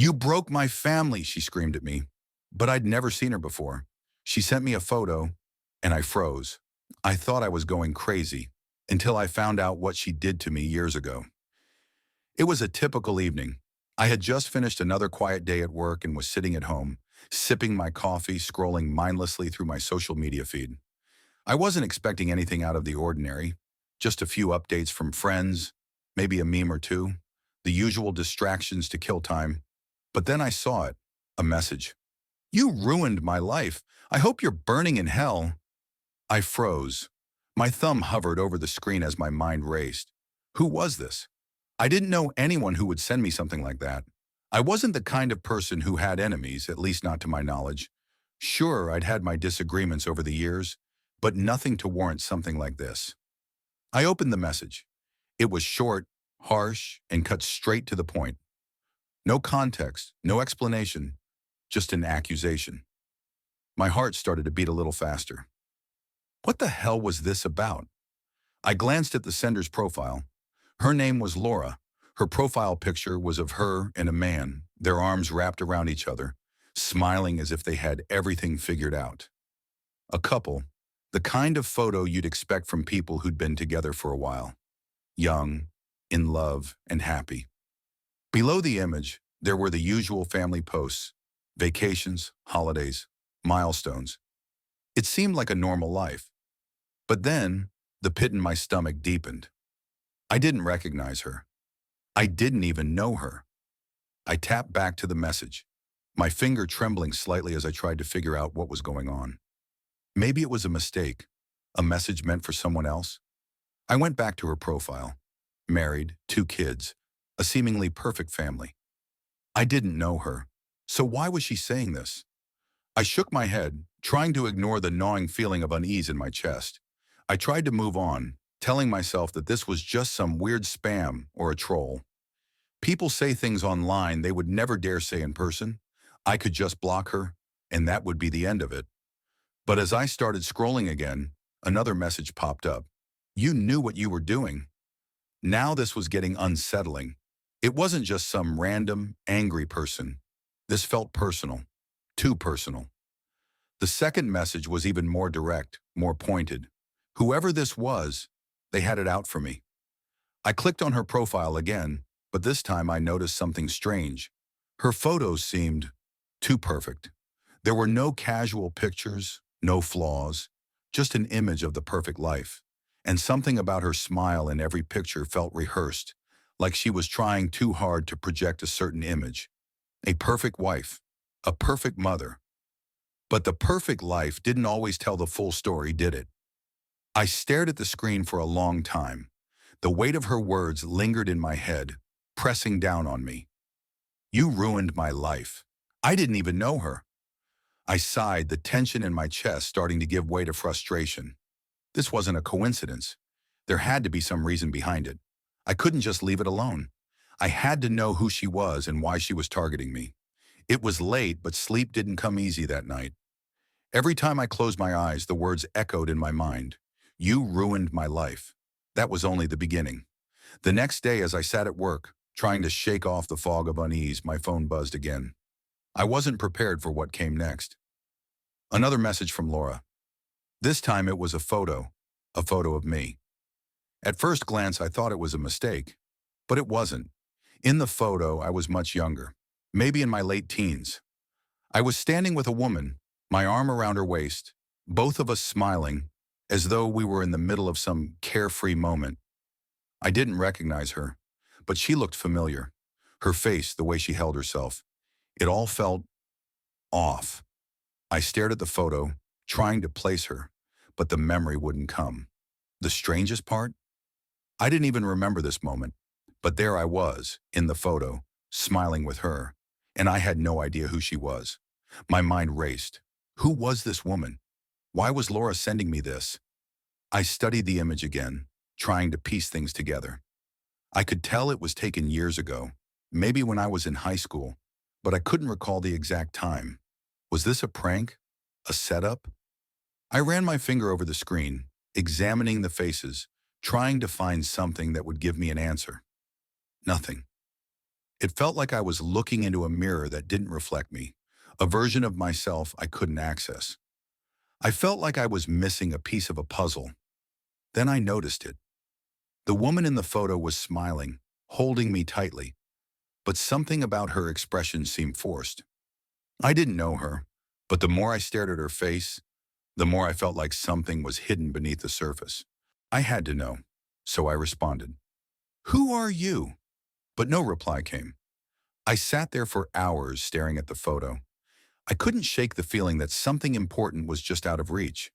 "You broke my family," she screamed at me. But I'd never seen her before. She sent me a photo, and I froze. I thought I was going crazy until I found out what she did to me years ago. It was a typical evening. I had just finished another quiet day at work and was sitting at home, sipping my coffee, scrolling mindlessly through my social media feed. I wasn't expecting anything out of the ordinary, just a few updates from friends, maybe a meme or two, the usual distractions to kill time. But then I saw it, a message. "You ruined my life. I hope you're burning in hell." I froze. My thumb hovered over the screen as my mind raced. Who was this? I didn't know anyone who would send me something like that. I wasn't the kind of person who had enemies, at least not to my knowledge. Sure, I'd had my disagreements over the years, but nothing to warrant something like this. I opened the message. It was short, harsh, and cut straight to the point. No context, no explanation, just an accusation. My heart started to beat a little faster. What the hell was this about? I glanced at the sender's profile. Her name was Laura. Her profile picture was of her and a man, their arms wrapped around each other, smiling as if they had everything figured out. A couple, the kind of photo you'd expect from people who'd been together for a while. Young, in love, and happy. Below the image, there were the usual family posts, vacations, holidays, milestones. It seemed like a normal life. But then, the pit in my stomach deepened. I didn't recognize her. I didn't even know her. I tapped back to the message, my finger trembling slightly as I tried to figure out what was going on. Maybe it was a mistake, a message meant for someone else. I went back to her profile. Married, 2 kids, a seemingly perfect family. I didn't know her, so why was she saying this? I shook my head, trying to ignore the gnawing feeling of unease in my chest. I tried to move on, telling myself that this was just some weird spam or a troll. People say things online they would never dare say in person. I could just block her, and that would be the end of it. But as I started scrolling again, another message popped up. "You knew what you were doing." Now this was getting unsettling. It wasn't just some random, angry person. This felt personal, too personal. The second message was even more direct, more pointed. Whoever this was, they had it out for me. I clicked on her profile again, but this time I noticed something strange. Her photos seemed too perfect. There were no casual pictures, no flaws, just an image of the perfect life. And something about her smile in every picture felt rehearsed, like she was trying too hard to project a certain image. A perfect wife, a perfect mother. But the perfect life didn't always tell the full story, did it? I stared at the screen for a long time. The weight of her words lingered in my head, pressing down on me. "You ruined my life." I didn't even know her. I sighed, the tension in my chest starting to give way to frustration. This wasn't a coincidence. There had to be some reason behind it. I couldn't just leave it alone. I had to know who she was and why she was targeting me. It was late, but sleep didn't come easy that night. Every time I closed my eyes, the words echoed in my mind. "You ruined my life." That was only the beginning. The next day, as I sat at work, trying to shake off the fog of unease, my phone buzzed again. I wasn't prepared for what came next. Another message from Laura. This time it was a photo of me. At first glance, I thought it was a mistake, but it wasn't. In the photo, I was much younger, maybe in my late teens. I was standing with a woman, my arm around her waist, both of us smiling, as though we were in the middle of some carefree moment. I didn't recognize her, but she looked familiar. Her face, the way she held herself. It all felt off. I stared at the photo, trying to place her, but the memory wouldn't come. The strangest part? I didn't even remember this moment, but there I was, in the photo, smiling with her, and I had no idea who she was. My mind raced. Who was this woman? Why was Laura sending me this? I studied the image again, trying to piece things together. I could tell it was taken years ago, maybe when I was in high school, but I couldn't recall the exact time. Was this a prank? A setup? I ran my finger over the screen, examining the faces, trying to find something that would give me an answer. Nothing. It felt like I was looking into a mirror that didn't reflect me, a version of myself I couldn't access. I felt like I was missing a piece of a puzzle. Then I noticed it. The woman in the photo was smiling, holding me tightly, but something about her expression seemed forced. I didn't know her, but the more I stared at her face, the more I felt like something was hidden beneath the surface. I had to know, so I responded, "Who are you?" But no reply came. I sat there for hours staring at the photo. I couldn't shake the feeling that something important was just out of reach.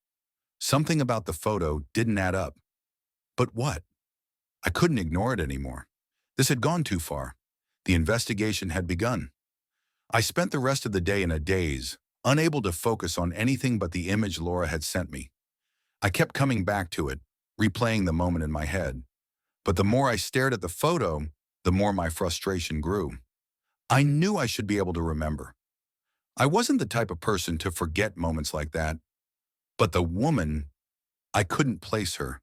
Something about the photo didn't add up. But what? I couldn't ignore it anymore. This had gone too far. The investigation had begun. I spent the rest of the day in a daze, unable to focus on anything but the image Laura had sent me. I kept coming back to it, replaying the moment in my head. But the more I stared at the photo, the more my frustration grew. I knew I should be able to remember. I wasn't the type of person to forget moments like that. But the woman, I couldn't place her.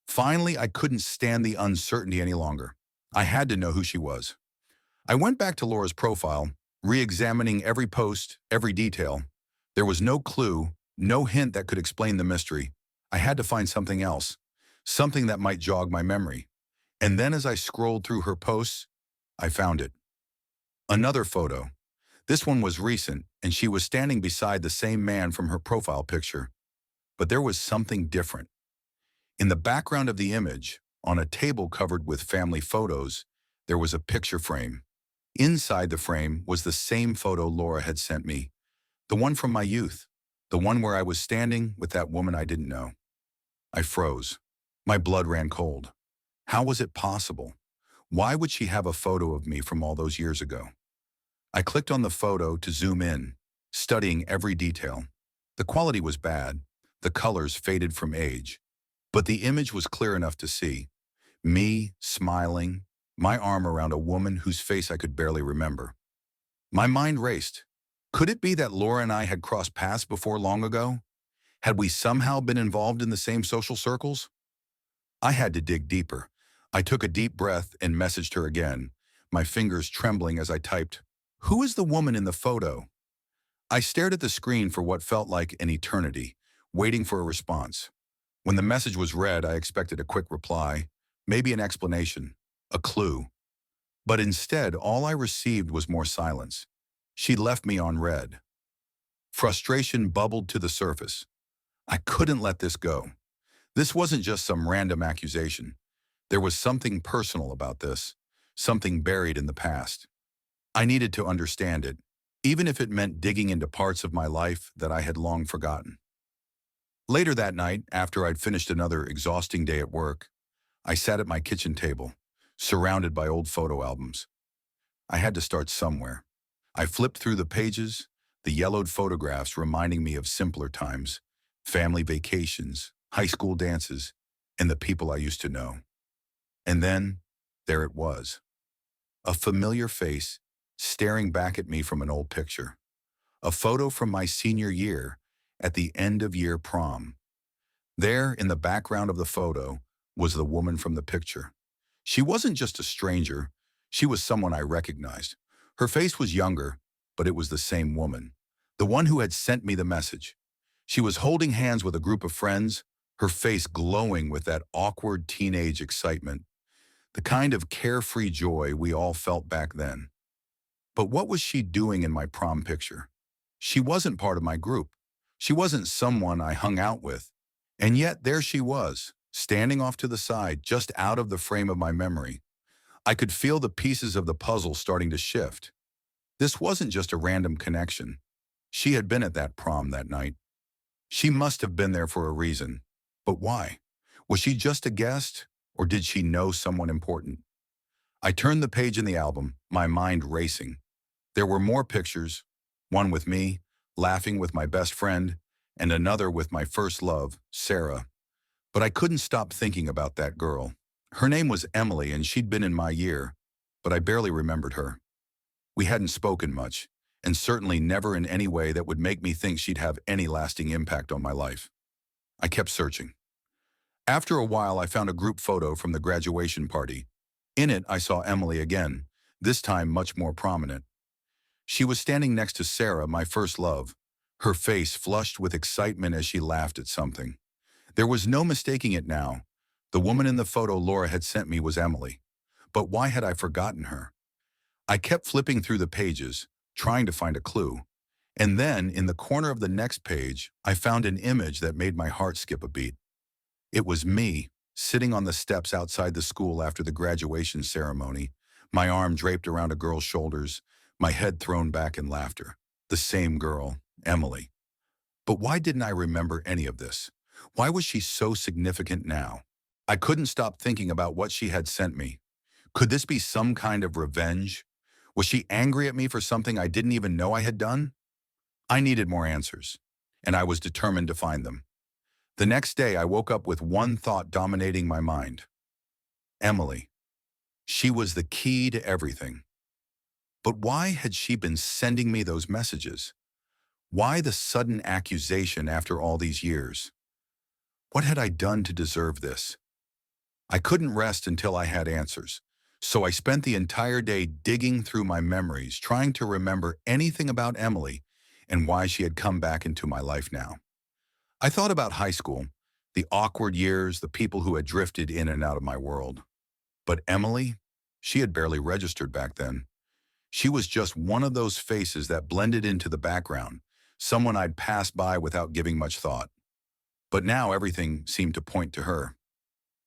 Finally, I couldn't stand the uncertainty any longer. I had to know who she was. I went back to Laura's profile, re-examining every post, every detail. There was no clue, no hint that could explain the mystery. I had to find something else, something that might jog my memory. And then as I scrolled through her posts, I found it. Another photo. This one was recent, and she was standing beside the same man from her profile picture. But there was something different. In the background of the image, on a table covered with family photos, there was a picture frame. Inside the frame was the same photo Laura had sent me, the one from my youth, the one where I was standing with that woman I didn't know. I froze. My blood ran cold. How was it possible? Why would she have a photo of me from all those years ago? I clicked on the photo to zoom in, studying every detail. The quality was bad, the colors faded from age, but the image was clear enough to see. Me, smiling, my arm around a woman whose face I could barely remember. My mind raced. Could it be that Laura and I had crossed paths before long ago? Had we somehow been involved in the same social circles? I had to dig deeper. I took a deep breath and messaged her again, my fingers trembling as I typed, "Who is the woman in the photo?" I stared at the screen for what felt like an eternity, waiting for a response. When the message was read, I expected a quick reply, maybe an explanation, a clue. But instead, all I received was more silence. She left me on read. Frustration bubbled to the surface. I couldn't let this go. This wasn't just some random accusation. There was something personal about this, something buried in the past. I needed to understand it, even if it meant digging into parts of my life that I had long forgotten. Later that night, after I'd finished another exhausting day at work, I sat at my kitchen table, surrounded by old photo albums. I had to start somewhere. I flipped through the pages, the yellowed photographs reminding me of simpler times, family vacations, high school dances, and the people I used to know. And then, there it was. A familiar face staring back at me from an old picture. A photo from my senior year at the end of year prom. There, in the background of the photo, was the woman from the picture. She wasn't just a stranger, she was someone I recognized. Her face was younger, but it was the same woman, the one who had sent me the message. She was holding hands with a group of friends, her face glowing with that awkward teenage excitement, the kind of carefree joy we all felt back then. But what was she doing in my prom picture? She wasn't part of my group. She wasn't someone I hung out with. And yet there she was, standing off to the side, just out of the frame of my memory. I could feel the pieces of the puzzle starting to shift. This wasn't just a random connection. She had been at that prom that night. She must have been there for a reason. But why? Was she just a guest, or did she know someone important? I turned the page in the album, my mind racing. There were more pictures, one with me, laughing with my best friend, and another with my first love, Sarah. But I couldn't stop thinking about that girl. Her name was Emily, and she'd been in my year, but I barely remembered her. We hadn't spoken much, and certainly never in any way that would make me think she'd have any lasting impact on my life. I kept searching. After a while, I found a group photo from the graduation party. In it, I saw Emily again, this time much more prominent. She was standing next to Sarah, my first love, her face flushed with excitement as she laughed at something. There was no mistaking it now. The woman in the photo Laura had sent me was Emily. But why had I forgotten her? I kept flipping through the pages, trying to find a clue. And then, in the corner of the next page, I found an image that made my heart skip a beat. It was me, sitting on the steps outside the school after the graduation ceremony, my arm draped around a girl's shoulders, my head thrown back in laughter. The same girl, Emily. But why didn't I remember any of this? Why was she so significant now? I couldn't stop thinking about what she had sent me. Could this be some kind of revenge? Was she angry at me for something I didn't even know I had done? I needed more answers, and I was determined to find them. The next day, I woke up with one thought dominating my mind. Emily. She was the key to everything. But why had she been sending me those messages? Why the sudden accusation after all these years? What had I done to deserve this? I couldn't rest until I had answers, so I spent the entire day digging through my memories, trying to remember anything about Emily and why she had come back into my life now. I thought about high school, the awkward years, the people who had drifted in and out of my world. But Emily, she had barely registered back then. She was just one of those faces that blended into the background, someone I'd passed by without giving much thought. But now everything seemed to point to her.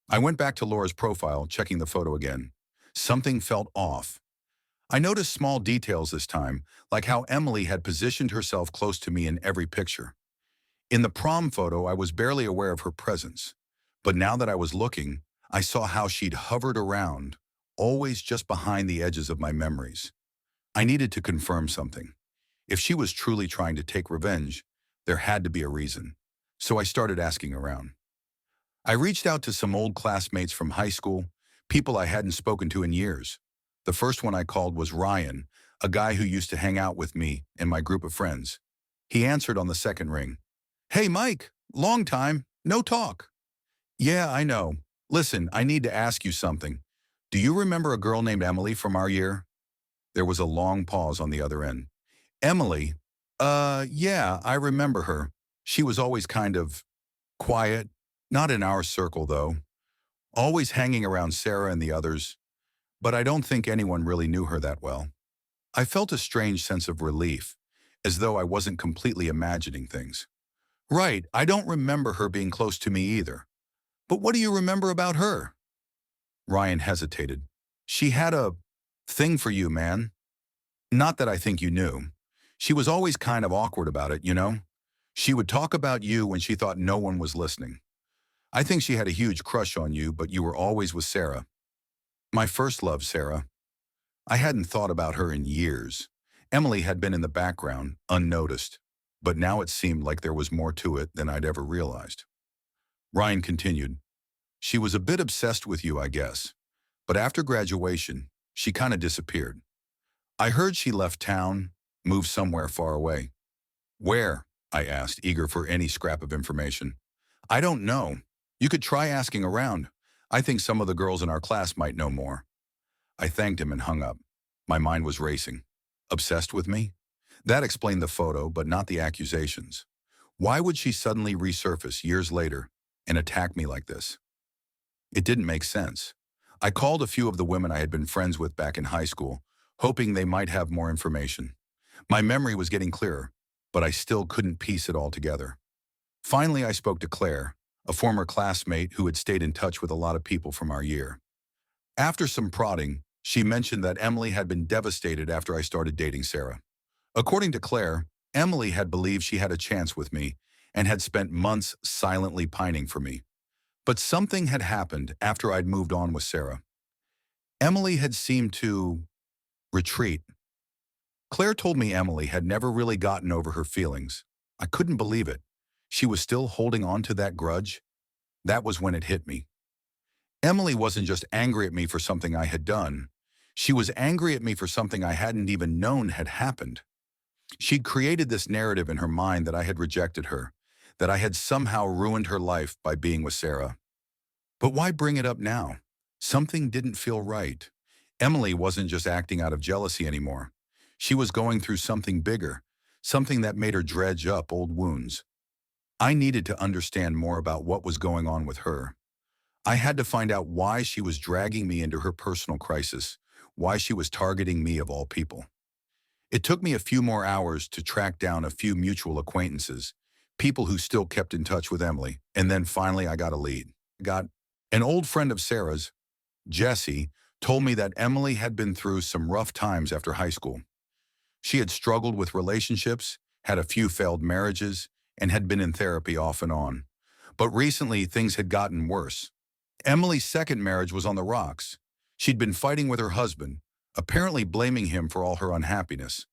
I went back to Laura's profile, checking the photo again. Something felt off. I noticed small details this time, like how Emily had positioned herself close to me in every picture. In the prom photo, I was barely aware of her presence. But now that I was looking, I saw how she'd hovered around, always just behind the edges of my memories. I needed to confirm something. If she was truly trying to take revenge, there had to be a reason. So I started asking around. I reached out to some old classmates from high school, people I hadn't spoken to in years. The first one I called was Ryan, a guy who used to hang out with me and my group of friends. He answered on the second ring. "Hey, Mike, long time, no talk." "Yeah, I know. Listen, I need to ask you something. Do you remember a girl named Emily from our year?" There was a long pause on the other end. "Emily? Yeah, I remember her. She was always kind of quiet, not in our circle though. Always hanging around Sarah and the others, but I don't think anyone really knew her that well." I felt a strange sense of relief, as though I wasn't completely imagining things. "Right, I don't remember her being close to me either. But what do you remember about her?" Ryan hesitated. "She had a thing for you, man. Not that I think you knew. She was always kind of awkward about it, you know? She would talk about you when she thought no one was listening. I think she had a huge crush on you, but you were always with Sarah." My first love, Sarah. I hadn't thought about her in years. Emily had been in the background, unnoticed, but now it seemed like there was more to it than I'd ever realized. Ryan continued. "She was a bit obsessed with you, I guess. But after graduation, she kind of disappeared. I heard she left town, moved somewhere far away." "Where?" I asked, eager for any scrap of information. "I don't know. You could try asking around. I think some of the girls in our class might know more." I thanked him and hung up. My mind was racing. Obsessed with me? That explained the photo, but not the accusations. Why would she suddenly resurface years later and attack me like this? It didn't make sense. I called a few of the women I had been friends with back in high school, hoping they might have more information. My memory was getting clearer, but I still couldn't piece it all together. Finally, I spoke to Claire, a former classmate who had stayed in touch with a lot of people from our year. After some prodding, she mentioned that Emily had been devastated after I started dating Sarah. According to Claire, Emily had believed she had a chance with me and had spent months silently pining for me. But something had happened after I'd moved on with Sarah. Emily had seemed to retreat. Claire told me Emily had never really gotten over her feelings. I couldn't believe it. She was still holding on to that grudge. That was when it hit me. Emily wasn't just angry at me for something I had done. She was angry at me for something I hadn't even known had happened. She'd created this narrative in her mind that I had rejected her, that I had somehow ruined her life by being with Sarah. But why bring it up now? Something didn't feel right. Emily wasn't just acting out of jealousy anymore. She was going through something bigger, something that made her dredge up old wounds. I needed to understand more about what was going on with her. I had to find out why she was dragging me into her personal crisis, why she was targeting me of all people. It took me a few more hours to track down a few mutual acquaintances, people who still kept in touch with Emily, and then finally I got a lead. Got an old friend of Sarah's, Jessie, told me that Emily had been through some rough times after high school. She had struggled with relationships, had a few failed marriages, and had been in therapy off and on. But recently, things had gotten worse. Emily's second marriage was on the rocks. She'd been fighting with her husband, apparently blaming him for all her unhappiness.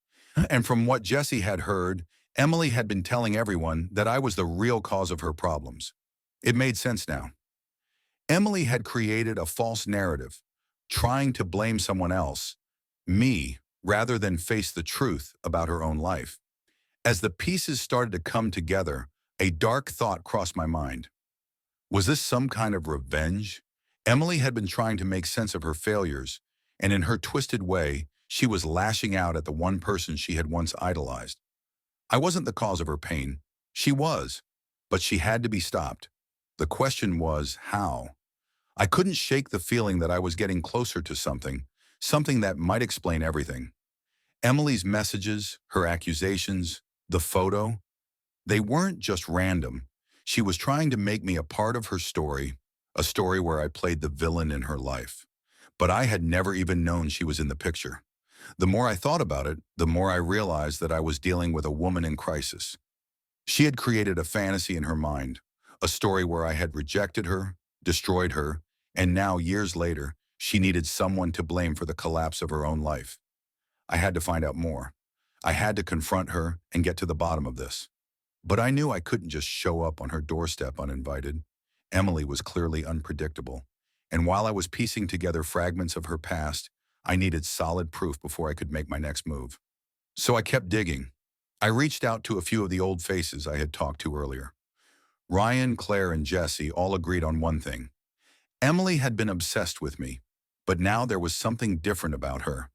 And from what Jessie had heard, Emily had been telling everyone that I was the real cause of her problems. It made sense now. Emily had created a false narrative, trying to blame someone else, me, rather than face the truth about her own life. As the pieces started to come together, a dark thought crossed my mind. Was this some kind of revenge? Emily had been trying to make sense of her failures, and in her twisted way, she was lashing out at the one person she had once idolized. I wasn't the cause of her pain. She was, but she had to be stopped. The question was, how? I couldn't shake the feeling that I was getting closer to something that might explain everything. Emily's messages, her accusations, the photo, they weren't just random. She was trying to make me a part of her story, a story where I played the villain in her life. But I had never even known she was in the picture. The more I thought about it, the more I realized that I was dealing with a woman in crisis. She had created a fantasy in her mind, a story where I had rejected her, destroyed her, and now, years later, she needed someone to blame for the collapse of her own life. I had to find out more. I had to confront her and get to the bottom of this. But I knew I couldn't just show up on her doorstep uninvited. Emily was clearly unpredictable. And while I was piecing together fragments of her past, I needed solid proof before I could make my next move. So I kept digging. I reached out to a few of the old faces I had talked to earlier. Ryan, Claire, and Jessie all agreed on one thing. Emily had been obsessed with me, but now there was something different about her.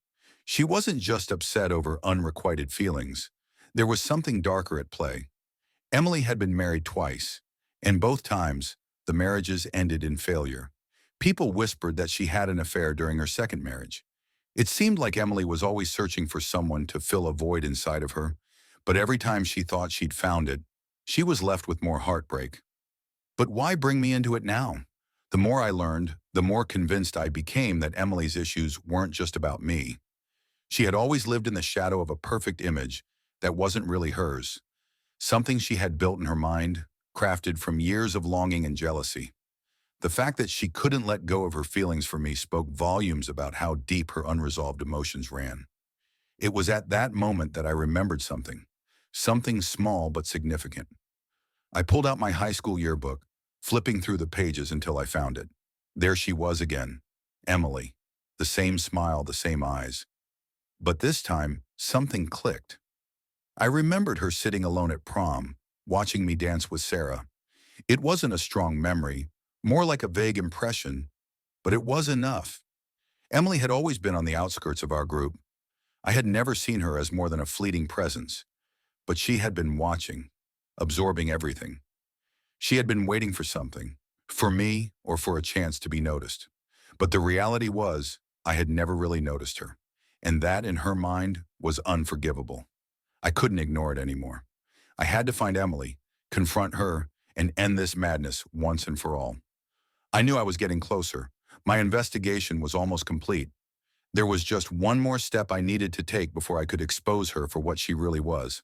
She wasn't just upset over unrequited feelings. There was something darker at play. Emily had been married twice, and both times, the marriages ended in failure. People whispered that she had an affair during her second marriage. It seemed like Emily was always searching for someone to fill a void inside of her, but every time she thought she'd found it, she was left with more heartbreak. But why bring me into it now? The more I learned, the more convinced I became that Emily's issues weren't just about me. She had always lived in the shadow of a perfect image that wasn't really hers, something she had built in her mind, crafted from years of longing and jealousy. The fact that she couldn't let go of her feelings for me spoke volumes about how deep her unresolved emotions ran. It was at that moment that I remembered something small but significant. I pulled out my high school yearbook, flipping through the pages until I found it. There she was again, Emily. The same smile, the same eyes. But this time, something clicked. I remembered her sitting alone at prom, watching me dance with Sarah. It wasn't a strong memory, more like a vague impression, but it was enough. Emily had always been on the outskirts of our group. I had never seen her as more than a fleeting presence, but she had been watching, absorbing everything. She had been waiting for something, for me or for a chance to be noticed. But the reality was, I had never really noticed her, and that in her mind was unforgivable. I couldn't ignore it anymore. I had to find Emily, confront her, and end this madness once and for all. I knew I was getting closer. My investigation was almost complete. There was just one more step I needed to take before I could expose her for what she really was.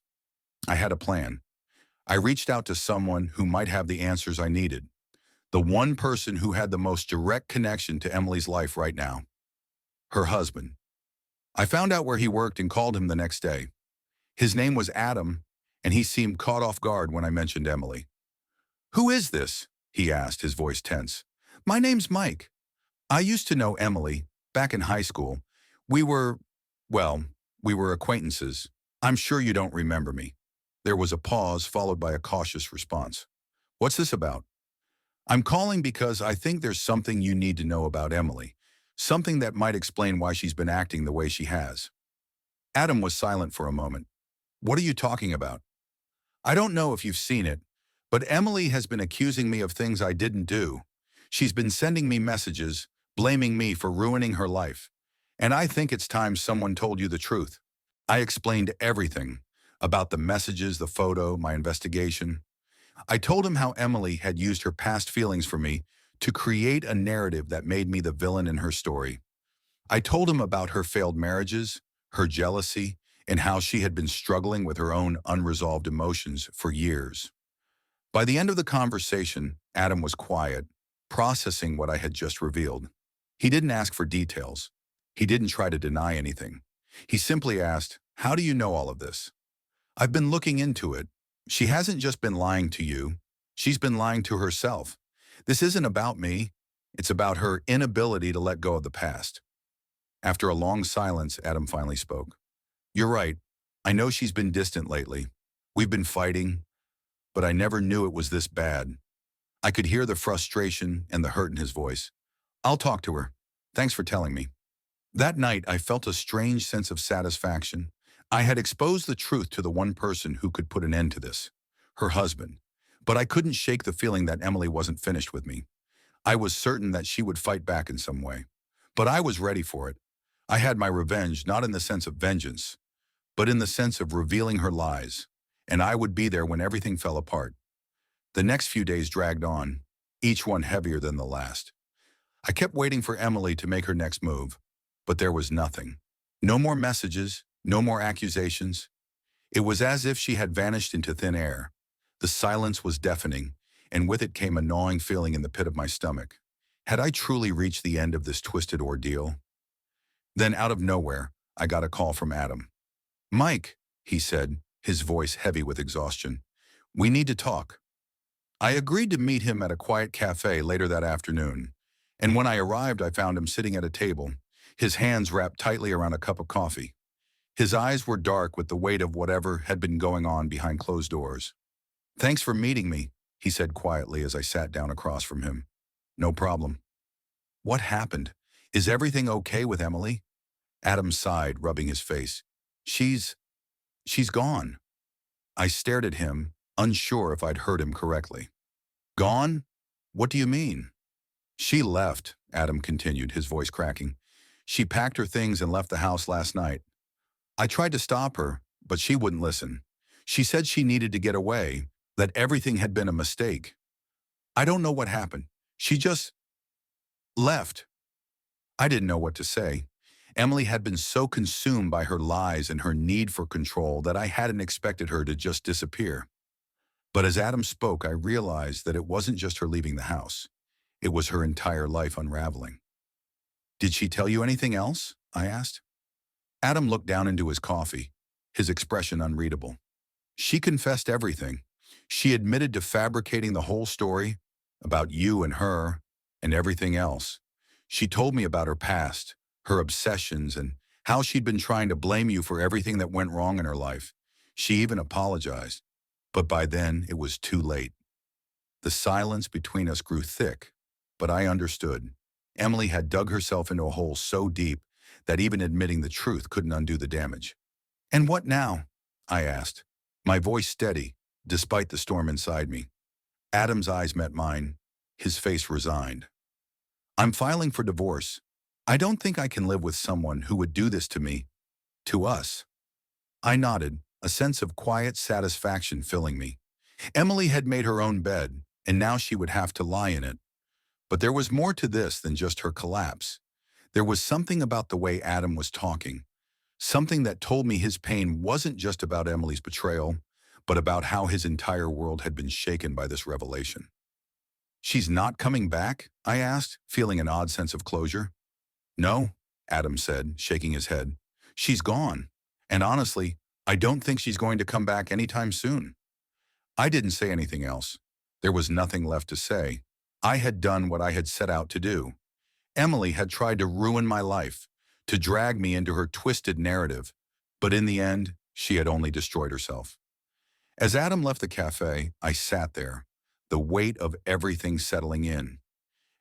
I had a plan. I reached out to someone who might have the answers I needed. The one person who had the most direct connection to Emily's life right now. Her husband. I found out where he worked and called him the next day. His name was Adam, and he seemed caught off guard when I mentioned Emily. "Who is this?" he asked, his voice tense. "My name's Mike. I used to know Emily, back in high school. We were, well, we were acquaintances. I'm sure you don't remember me." There was a pause, followed by a cautious response. "What's this about?" "I'm calling because I think there's something you need to know about Emily. something that might explain why she's been acting the way she has. Adam was silent for a moment. What are you talking about? I don't know if you've seen it, but Emily has been accusing me of things I didn't do. She's been sending me messages, blaming me for ruining her life. And I think it's time someone told you the truth. I explained everything about the messages, the photo, my investigation. I told him how Emily had used her past feelings for me to create a narrative that made me the villain in her story. I told him about her failed marriages, her jealousy, and how she had been struggling with her own unresolved emotions for years. By the end of the conversation, Adam was quiet, processing what I had just revealed. He didn't ask for details. He didn't try to deny anything. He simply asked, "How do you know all of this?" "I've been looking into it. She hasn't just been lying to you. She's been lying to herself. This isn't about me. It's about her inability to let go of the past." After a long silence, Adam finally spoke. "You're right. I know she's been distant lately. We've been fighting, but I never knew it was this bad." I could hear the frustration and the hurt in his voice. "I'll talk to her. Thanks for telling me." That night, I felt a strange sense of satisfaction. I had exposed the truth to the one person who could put an end to this, her husband. But I couldn't shake the feeling that Emily wasn't finished with me. I was certain that she would fight back in some way. But I was ready for it. I had my revenge, not in the sense of vengeance, but in the sense of revealing her lies. And I would be there when everything fell apart. The next few days dragged on, each one heavier than the last. I kept waiting for Emily to make her next move, but there was nothing. No more messages, no more accusations. It was as if she had vanished into thin air. The silence was deafening, and with it came a gnawing feeling in the pit of my stomach. Had I truly reached the end of this twisted ordeal? Then out of nowhere, I got a call from Adam. "Mike," he said, his voice heavy with exhaustion, "we need to talk." I agreed to meet him at a quiet cafe later that afternoon, and when I arrived, I found him sitting at a table, his hands wrapped tightly around a cup of coffee. His eyes were dark with the weight of whatever had been going on behind closed doors. "Thanks for meeting me," he said quietly as I sat down across from him. "No problem." "What happened? Is everything okay with Emily?" Adam sighed, rubbing his face. She's gone." I stared at him, unsure if I'd heard him correctly. "Gone? What do you mean?" "She left," Adam continued, his voice cracking. "She packed her things and left the house last night. I tried to stop her, but she wouldn't listen. She said she needed to get away, that everything had been a mistake. I don't know what happened. She just left." I didn't know what to say. Emily had been so consumed by her lies and her need for control that I hadn't expected her to just disappear. But as Adam spoke, I realized that it wasn't just her leaving the house. It was her entire life unraveling. "Did she tell you anything else?" I asked. Adam looked down into his coffee, his expression unreadable. "She confessed everything. She admitted to fabricating the whole story about you and her and everything else. She told me about her past, her obsessions, and how she'd been trying to blame you for everything that went wrong in her life. She even apologized. But by then, it was too late." The silence between us grew thick, but I understood. Emily had dug herself into a hole so deep that even admitting the truth couldn't undo the damage. "And what now?" I asked, my voice steady, despite the storm inside me. Adam's eyes met mine, his face resigned. "I'm filing for divorce. I don't think I can live with someone who would do this to me, to us." I nodded, a sense of quiet satisfaction filling me. Emily had made her own bed, and now she would have to lie in it. But there was more to this than just her collapse. There was something about the way Adam was talking, something that told me his pain wasn't just about Emily's betrayal, but about how his entire world had been shaken by this revelation. "She's not coming back?" I asked, feeling an odd sense of closure. "No," Adam said, shaking his head. "She's gone. And honestly, I don't think she's going to come back anytime soon." I didn't say anything else. There was nothing left to say. I had done what I had set out to do. Emily had tried to ruin my life, to drag me into her twisted narrative, but in the end, she had only destroyed herself. As Adam left the cafe, I sat there, the weight of everything settling in.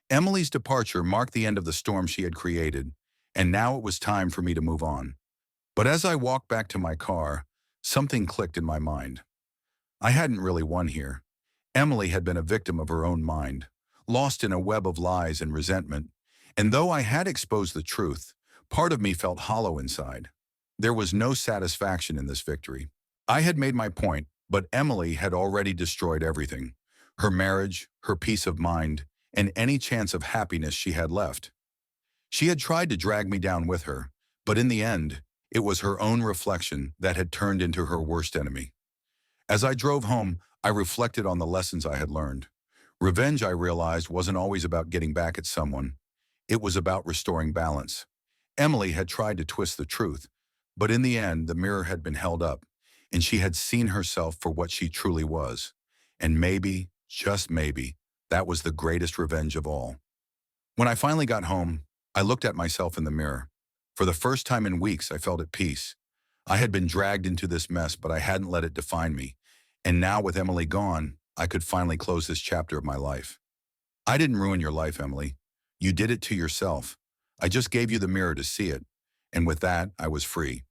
Emily's departure marked the end of the storm she had created, and now it was time for me to move on. But as I walked back to my car, something clicked in my mind. I hadn't really won here. Emily had been a victim of her own mind, lost in a web of lies and resentment, and though I had exposed the truth, part of me felt hollow inside. There was no satisfaction in this victory. I had made my point, but Emily had already destroyed everything. Her marriage, her peace of mind, and any chance of happiness she had left. She had tried to drag me down with her, but in the end, it was her own reflection that had turned into her worst enemy. As I drove home, I reflected on the lessons I had learned. Revenge, I realized, wasn't always about getting back at someone. It was about restoring balance. Emily had tried to twist the truth, but in the end, the mirror had been held up, and she had seen herself for what she truly was. And maybe, just maybe, that was the greatest revenge of all. When I finally got home, I looked at myself in the mirror. For the first time in weeks, I felt at peace. I had been dragged into this mess, but I hadn't let it define me. And now, with Emily gone, I could finally close this chapter of my life. I didn't ruin your life, Emily. You did it to yourself. I just gave you the mirror to see it. And with that, I was free.